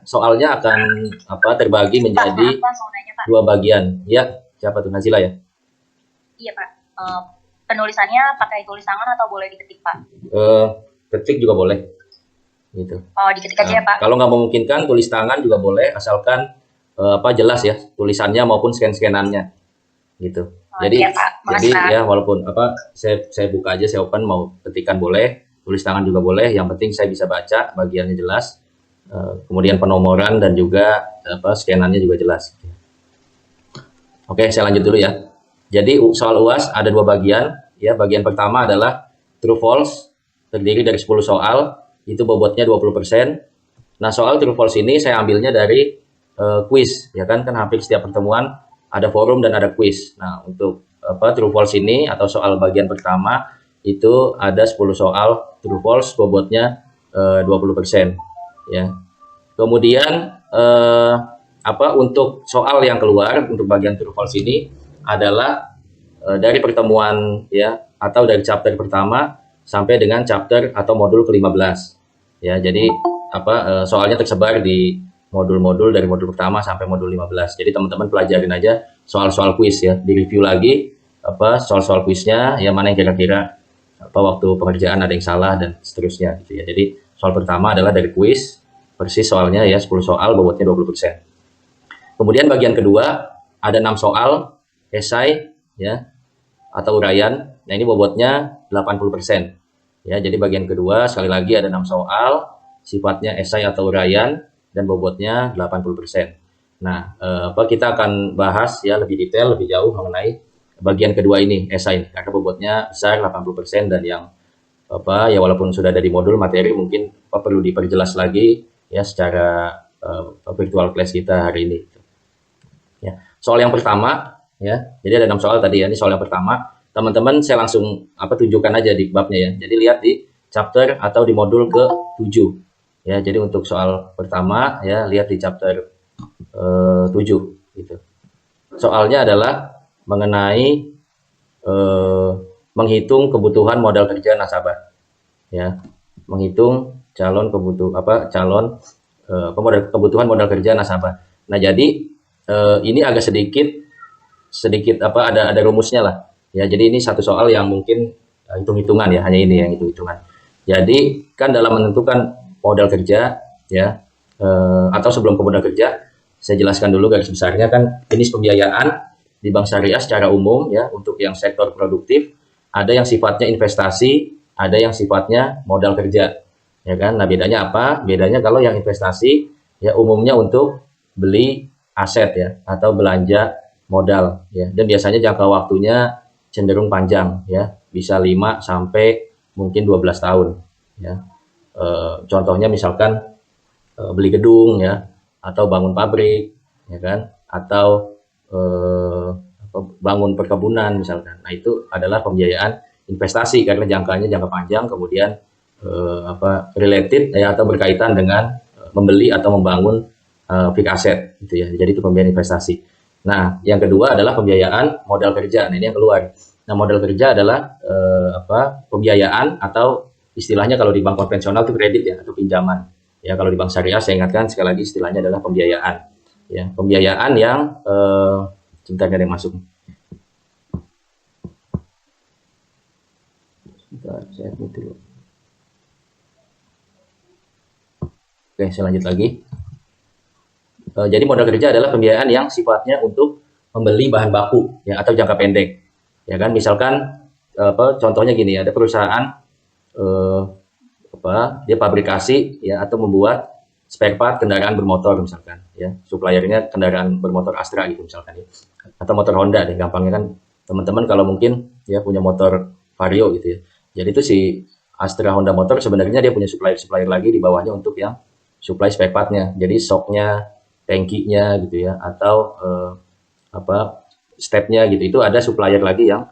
soalnya akan terbagi menjadi Pak, mau nanya, Pak. 2 bagian. Ya, siapa tuh, Nazila ya? Iya, Pak. Penulisannya pakai tulis tangan atau boleh diketik, Pak? Ketik juga boleh, gitu. Oh, diketik aja ya, Pak. Kalau nggak memungkinkan, tulis tangan juga boleh, asalkan jelas ya tulisannya maupun scan-scanannya, gitu. Jadi, iya, Pak. Makasih, Pak. ya walaupun saya buka aja, saya open, mau ketikan boleh, tulis tangan juga boleh. Yang penting saya bisa baca, bagiannya jelas. Kemudian penomoran dan juga scanannya juga jelas. Oke, saya lanjut dulu ya. Jadi soal UAS ada 2 bagian. Ya, bagian pertama adalah true false, terdiri dari 10 soal, itu bobotnya 20%. Nah, soal true false ini saya ambilnya dari quiz, ya kan hampir setiap pertemuan ada forum dan ada quiz. Nah, untuk true false ini atau soal bagian pertama itu ada 10 soal true false, bobotnya 20%, ya. Kemudian untuk soal yang keluar untuk bagian true false ini adalah dari pertemuan ya atau dari chapter pertama sampai dengan chapter atau modul ke-15. Ya, jadi soalnya tersebar di modul-modul dari modul pertama sampai modul 15. Jadi teman-teman pelajarin aja soal-soal kuis ya, di-review lagi soal-soal kuisnya, ya mana yang kira-kira waktu pengerjaan ada yang salah dan seterusnya gitu ya. Jadi soal pertama adalah dari kuis, persis soalnya ya 10 soal bobotnya 20%. Kemudian bagian kedua ada 6 soal esai ya atau uraian. Nah, ini bobotnya 80%. Ya, jadi bagian kedua sekali lagi ada 6 soal, sifatnya esai atau uraian dan bobotnya 80%. Nah, kita akan bahas ya lebih detail, lebih jauh mengenai bagian kedua ini, esai, karena bobotnya besar 80% dan yang ya walaupun sudah ada di modul materi mungkin perlu diperjelas lagi ya secara virtual class kita hari ini. Ya. Soal yang pertama ya, jadi ada 6 soal tadi ya, ini soal yang pertama. Teman-teman saya langsung tunjukkan aja di babnya ya. Jadi lihat di chapter atau di modul ke-7. Ya, jadi untuk soal pertama ya lihat di chapter 7 gitu. Soalnya adalah mengenai menghitung kebutuhan modal kerja nasabah. Ya. Menghitung kebutuhan modal kerja nasabah. Nah, jadi ini agak sedikit ada rumusnya lah. Ya, jadi ini satu soal yang mungkin hitung-hitungan ya, hanya ini yang hitung-hitungan. Jadi kan dalam menentukan modal kerja ya atau sebelum ke modal kerja, saya jelaskan dulu garis besarnya kan jenis pembiayaan di bank syariah secara umum ya untuk yang sektor produktif, ada yang sifatnya investasi, ada yang sifatnya modal kerja. Ya kan? Nah, bedanya apa? Bedanya kalau yang investasi ya umumnya untuk beli aset ya atau belanja modal ya, dan biasanya jangka waktunya cenderung panjang ya, bisa 5 sampai mungkin 12 tahun ya. Contohnya misalkan beli gedung ya atau bangun pabrik ya kan, atau bangun perkebunan misalkan. Nah, itu adalah pembiayaan investasi karena jangka panjang, kemudian related ya atau berkaitan dengan membeli atau membangun fixed asset gitu ya. Jadi itu pembiayaan investasi. Nah, yang kedua adalah pembiayaan modal kerja. Nah, ini yang keluar. Nah, modal kerja adalah pembiayaan atau istilahnya kalau di bank konvensional itu kredit ya atau pinjaman. Ya, kalau di bank syariah saya ingatkan sekali lagi istilahnya adalah pembiayaan. Ya, pembiayaan yang sebentar ada yang masuk. Sebentar, saya dulu. Oke, saya lanjut lagi. Jadi modal kerja adalah pembiayaan yang sifatnya untuk membeli bahan baku ya atau jangka pendek. Ya kan, misalkan contohnya gini, ada perusahaan dia pabrikasi ya atau membuat spare part kendaraan bermotor misalkan ya. Suppliernya kendaraan bermotor Astra gitu misalkan ya. Atau motor Honda deh gampangnya kan. Teman-teman kalau mungkin ya punya motor Vario gitu ya. Jadi itu si Astra Honda Motor sebenarnya dia punya supplier lagi di bawahnya untuk yang supply spare part-nya. Jadi shocknya, tankinya gitu ya, atau stepnya gitu, itu ada supplier lagi yang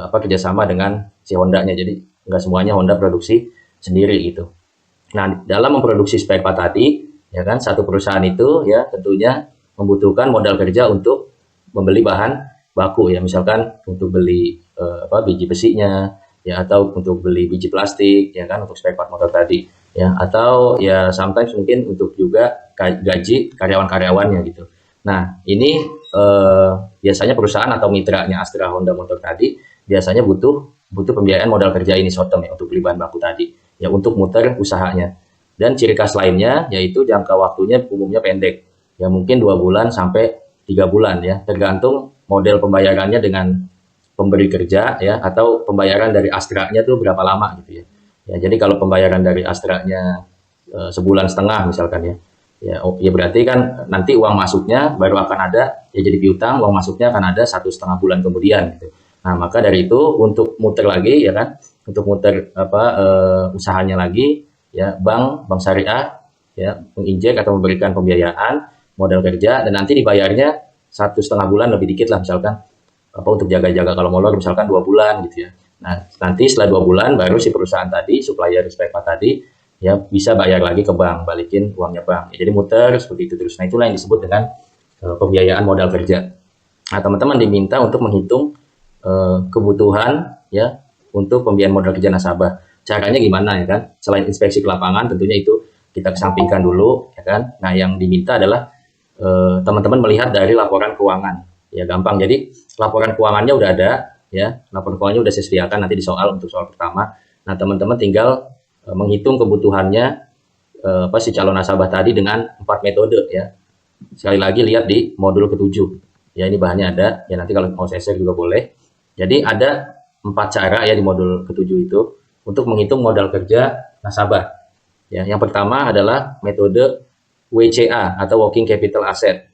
kerjasama dengan si Honda-nya. Jadi nggak semuanya Honda produksi sendiri gitu. Nah, dalam memproduksi spare part tadi ya kan, satu perusahaan itu ya tentunya membutuhkan modal kerja untuk membeli bahan baku ya, misalkan untuk beli biji besinya ya, atau untuk beli biji plastik ya kan untuk spare part motor tadi ya, atau ya sometimes mungkin untuk juga gaji karyawan-karyawannya gitu. Nah, ini biasanya perusahaan atau mitranya Astra Honda Motor tadi biasanya butuh pembiayaan modal kerja ini short term ya untuk beli bahan baku tadi ya untuk muter usahanya. Dan ciri khas lainnya yaitu jangka waktunya umumnya pendek ya mungkin 2 bulan sampai 3 bulan ya tergantung model pembayarannya dengan pemberi kerja ya atau pembayaran dari Astra-nya tuh berapa lama gitu ya. Ya jadi kalau pembayaran dari Astra-nya sebulan setengah misalkan ya. Ya berarti kan nanti uang masuknya baru akan ada ya jadi piutang, uang masuknya akan ada 1,5 bulan kemudian gitu. Nah, maka dari itu untuk muter lagi ya kan, untuk muter usahanya lagi ya bank syariah ya menginjek atau memberikan pembiayaan modal kerja dan nanti dibayarnya 1,5 bulan lebih dikit lah misalkan untuk jaga-jaga kalau molor misalkan 2 bulan gitu ya. Nah, nanti setelah 2 bulan baru si perusahaan tadi, supplier spare part tadi ya bisa bayar lagi ke bank, balikin uangnya bank. Ya, jadi muter seperti itu terus. Nah, itulah yang disebut dengan pembiayaan modal kerja. Nah, teman-teman diminta untuk menghitung kebutuhan ya untuk pembiayaan modal kerja nasabah. Caranya gimana ya kan? Selain inspeksi ke lapangan, tentunya itu kita kesampingkan dulu ya kan. Nah, yang diminta adalah teman-teman melihat dari laporan keuangan. Ya gampang. Jadi laporan keuangannya udah ada ya. Laporan keuangannya udah saya sediakan nanti di soal untuk soal pertama. Nah, teman-teman tinggal menghitung kebutuhannya si calon nasabah tadi dengan 4 metode ya. Sekali lagi lihat di modul ke-7. Ya ini bahannya ada. Ya nanti kalau mau saya share juga boleh. Jadi ada 4 cara ya di modul ke-7 itu untuk menghitung modal kerja nasabah. Ya, yang pertama adalah metode WCA atau Working Capital Asset.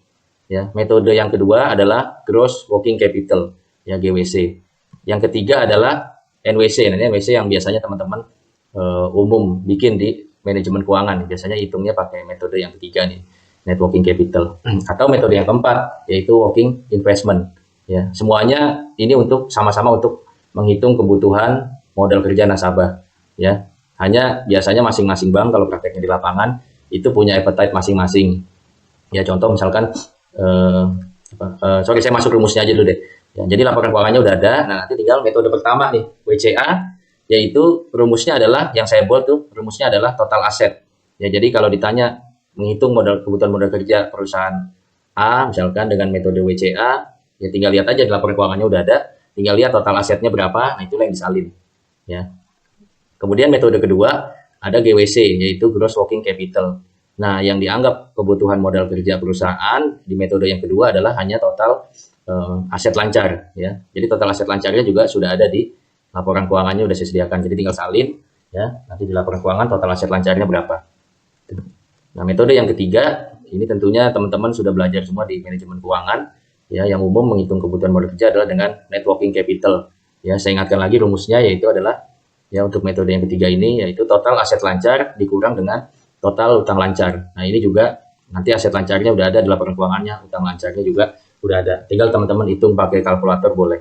Ya, metode yang kedua adalah Gross Working Capital ya GWC. Yang ketiga adalah NWC. Nah, ini NWC yang biasanya teman-teman umum bikin di manajemen keuangan. Biasanya hitungnya pakai metode yang ketiga nih, Net Working Capital. Atau metode yang keempat yaitu Working Investment. Ya, semuanya ini untuk sama-sama untuk menghitung kebutuhan modal kerja nasabah. Ya, hanya biasanya masing-masing bank kalau prakteknya di lapangan itu punya appetite masing-masing. Ya, contoh misalkan sorry saya masuk rumusnya aja dulu deh. Ya, jadi laporan keuangannya udah ada. Nah, nanti tinggal metode pertama nih, WCA, yaitu rumusnya adalah yang saya buat tuh rumusnya adalah total aset. Ya, jadi kalau ditanya menghitung kebutuhan modal kerja perusahaan A misalkan dengan metode WCA, ya tinggal lihat aja di laporan keuangannya udah ada, tinggal lihat total asetnya berapa, nah itulah yang disalin. Ya. Kemudian metode kedua ada GWC yaitu Gross Working Capital. Nah, yang dianggap kebutuhan modal kerja perusahaan di metode yang kedua adalah hanya total aset lancar ya. Jadi total aset lancarnya juga sudah ada di laporan keuangannya udah saya sediakan. Jadi tinggal salin ya. Nanti di laporan keuangan total aset lancarnya berapa. Nah, metode yang ketiga ini tentunya teman-teman sudah belajar semua di manajemen keuangan ya. Yang umum menghitung kebutuhan modal kerja adalah dengan net working capital. Ya, saya ingatkan lagi rumusnya yaitu adalah ya untuk metode yang ketiga ini yaitu total aset lancar dikurang dengan total utang lancar. Nah, ini juga nanti aset lancarnya udah ada di laporan keuangannya, utang lancarnya juga udah ada. Tinggal teman-teman hitung pakai kalkulator boleh.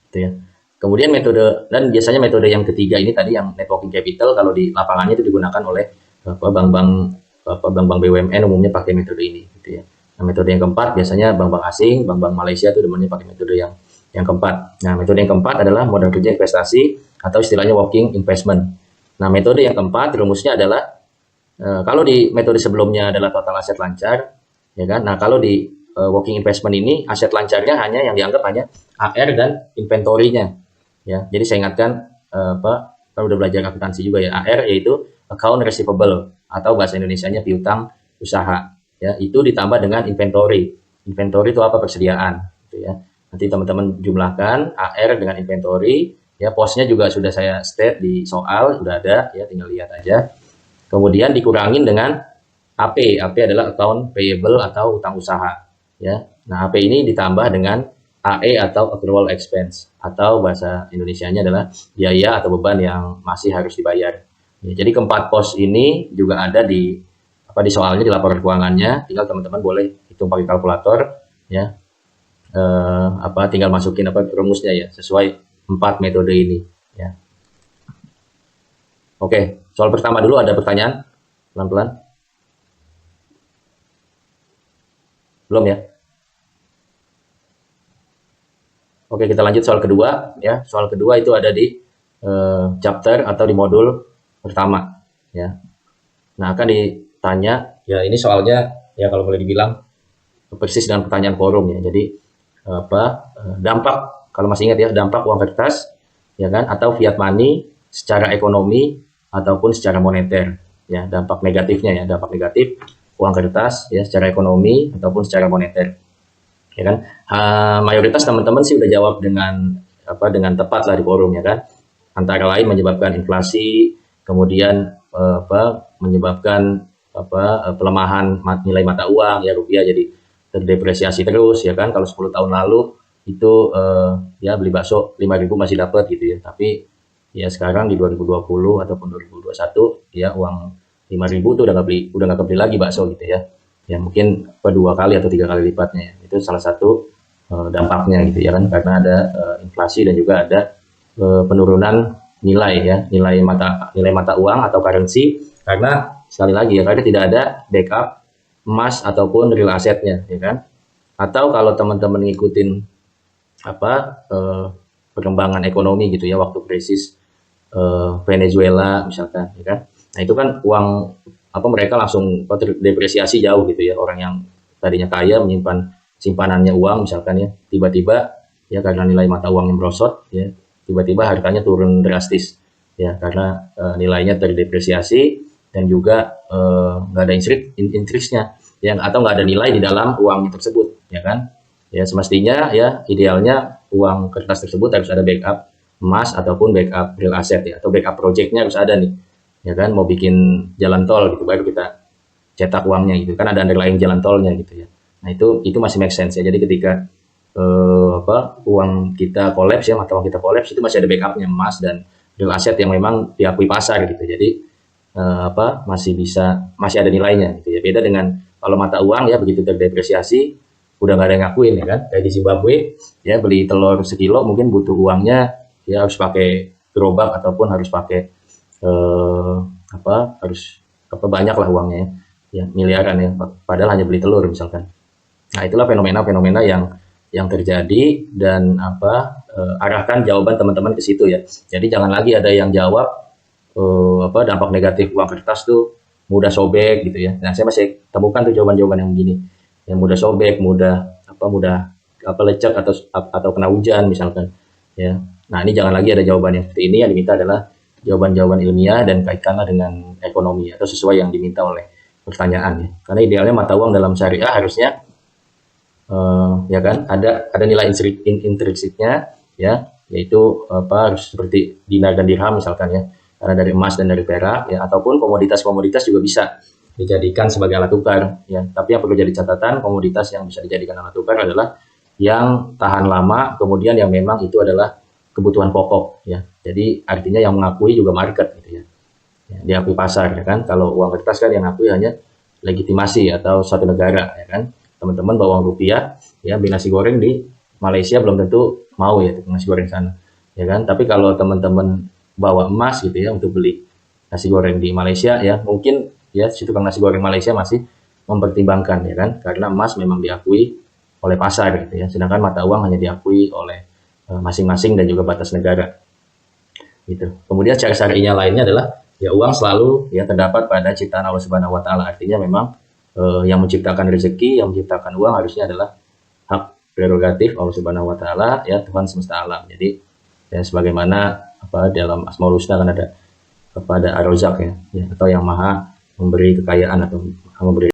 Gitu ya. Kemudian metode dan biasanya metode yang ketiga ini tadi yang net working capital kalau di lapangannya itu digunakan oleh bank-bank BUMN umumnya pakai metode ini gitu ya. Nah, metode yang keempat biasanya bank-bank asing, bank-bank Malaysia itu demennya pakai metode yang keempat. Nah, metode yang keempat adalah modal kerja investasi atau istilahnya working investment. Nah, metode yang keempat rumusnya adalah kalau di metode sebelumnya adalah total aset lancar, ya kan? Nah, kalau di working investment ini aset lancarnya hanya yang dianggap hanya AR dan inventory-nya. Ya, jadi saya ingatkan kalau udah belajar akuntansi juga ya, AR yaitu account receivable atau bahasa Indonesianya piutang usaha. Ya, itu ditambah dengan inventory. Inventory itu apa? Persediaan, gitu ya. Nanti teman-teman jumlahkan AR dengan inventory. Ya, posnya juga sudah saya state di soal, sudah ada, ya tinggal lihat aja. Kemudian dikurangin dengan AP. AP adalah account payable atau utang usaha. Ya, nah AP ini ditambah dengan AE atau accrual expense atau bahasa Indonesianya adalah biaya atau beban yang masih harus dibayar. Ya, jadi keempat pos ini juga ada di soalnya di laporan keuangannya. Tinggal teman-teman boleh hitung pakai kalkulator. Ya, tinggal masukin rumusnya ya sesuai 4 metode ini. Ya. Oke, soal pertama dulu ada pertanyaan? Pelan-pelan. Belum ya? Oke, kita lanjut soal kedua ya. Soal kedua itu ada di chapter atau di modul pertama ya. Nah, akan tanya ya, ini soalnya ya kalau boleh dibilang persis dengan pertanyaan forum ya. Jadi dampak, kalau masih ingat ya, dampak uang kertas ya kan, atau fiat money secara ekonomi ataupun secara moneter ya, dampak negatifnya ya, dampak negatif uang kertas ya secara ekonomi ataupun secara moneter ya kan. Mayoritas teman-teman sih udah jawab dengan tepat lah di forum ya kan, antara lain menyebabkan inflasi, kemudian menyebabkan pelemahan nilai mata uang ya, rupiah jadi terdepresiasi terus ya kan. Kalau 10 tahun lalu itu ya beli bakso 5.000 masih dapat gitu ya, tapi ya sekarang di 2020 ataupun 2021 ya uang 5.000 tuh udah nggak kebeli lagi bakso gitu ya. Ya mungkin 2 kali atau 3 kali lipatnya. Itu salah satu dampaknya gitu ya kan, karena ada inflasi dan juga ada penurunan nilai ya, nilai mata uang atau currency, karena sekali lagi ya, karena tidak ada backup emas ataupun real asetnya ya kan. Atau kalau teman-teman ngikutin perkembangan ekonomi gitu ya, waktu krisis Venezuela misalkan ya kan. Nah, itu kan uang mereka langsung terdepresiasi jauh gitu ya. Orang yang tadinya kaya menyimpan simpanannya uang misalkan ya, tiba-tiba ya karena nilai mata uangnya merosot ya, tiba-tiba harganya turun drastis ya, karena nilainya terdepresiasi dan juga nggak ada interestnya ya, atau nggak ada nilai di dalam uang tersebut ya kan. Ya semestinya ya, idealnya uang kertas tersebut harus ada backup emas ataupun backup real asset ya, atau backup projectnya harus ada nih ya kan. Mau bikin jalan tol gitu, baru kita cetak uangnya gitu kan, ada underlying jalan tolnya gitu ya. Nah itu masih make sense ya. Jadi ketika uang kita kolaps ya, mata uang kita kolaps, itu masih ada backupnya emas dan real asset yang memang diakui pasar gitu. Jadi masih ada nilainya gitu ya. Beda dengan kalau mata uang ya, begitu terdepresiasi udah nggak ada yang ngakuin ya kan. Kayak di Zimbabwe ya, beli telur sekilo mungkin butuh uangnya ya, harus pakai gerobak ataupun harus pakai harus banyak lah uangnya ya, miliaran ya, padahal hanya beli telur misalkan. Nah itulah fenomena-fenomena yang terjadi, dan arahkan jawaban teman-teman ke situ ya. Jadi jangan lagi ada yang jawab dampak negatif uang kertas tuh mudah sobek gitu ya. Nah saya masih temukan tuh jawaban-jawaban yang begini, yang mudah sobek, mudah lecek atau kena hujan misalkan ya. Nah ini jangan lagi ada jawaban yang seperti ini. Yang diminta adalah jawaban-jawaban ilmiah dan kaitkanlah dengan ekonomi atau sesuai yang diminta oleh pertanyaan ya. Karena idealnya mata uang dalam syariah harusnya ya kan ada nilai intrinsiknya ya, yaitu harus seperti dinar dan dirham misalkan ya, karena dari emas dan dari perak ya, ataupun komoditas juga bisa dijadikan sebagai alat tukar ya. Tapi yang perlu jadi catatan, komoditas yang bisa dijadikan alat tukar adalah yang tahan lama, kemudian yang memang itu adalah kebutuhan pokok ya. Jadi artinya yang mengakui juga market gitu ya, diakui pasar ya kan. Kalau uang kertas kan yang mengakui hanya legitimasi atau satu negara ya kan. Teman-teman bawa uang rupiah ya, beli nasi goreng di Malaysia belum tentu mau ya nasi goreng sana ya kan. Tapi kalau teman-teman bawa emas gitu ya untuk beli nasi goreng di Malaysia ya, mungkin ya si tukang nasi goreng Malaysia masih mempertimbangkan ya kan, karena emas memang diakui oleh pasar gitu ya, sedangkan mata uang hanya diakui oleh masing-masing dan juga batas negara gitu. Kemudian cara syar'inya lainnya adalah ya, uang selalu ya terdapat pada ciptaan Allah Subhanahu wa taala. Artinya memang yang menciptakan rezeki, yang menciptakan uang harusnya adalah hak prerogatif Allah Subhanahu wa taala ya, Tuhan semesta alam. Jadi ya sebagaimana dalam Asmaul Husna kan ada kepada Ar-Razzaq ya, atau yang maha memberi kekayaan atau maha memberi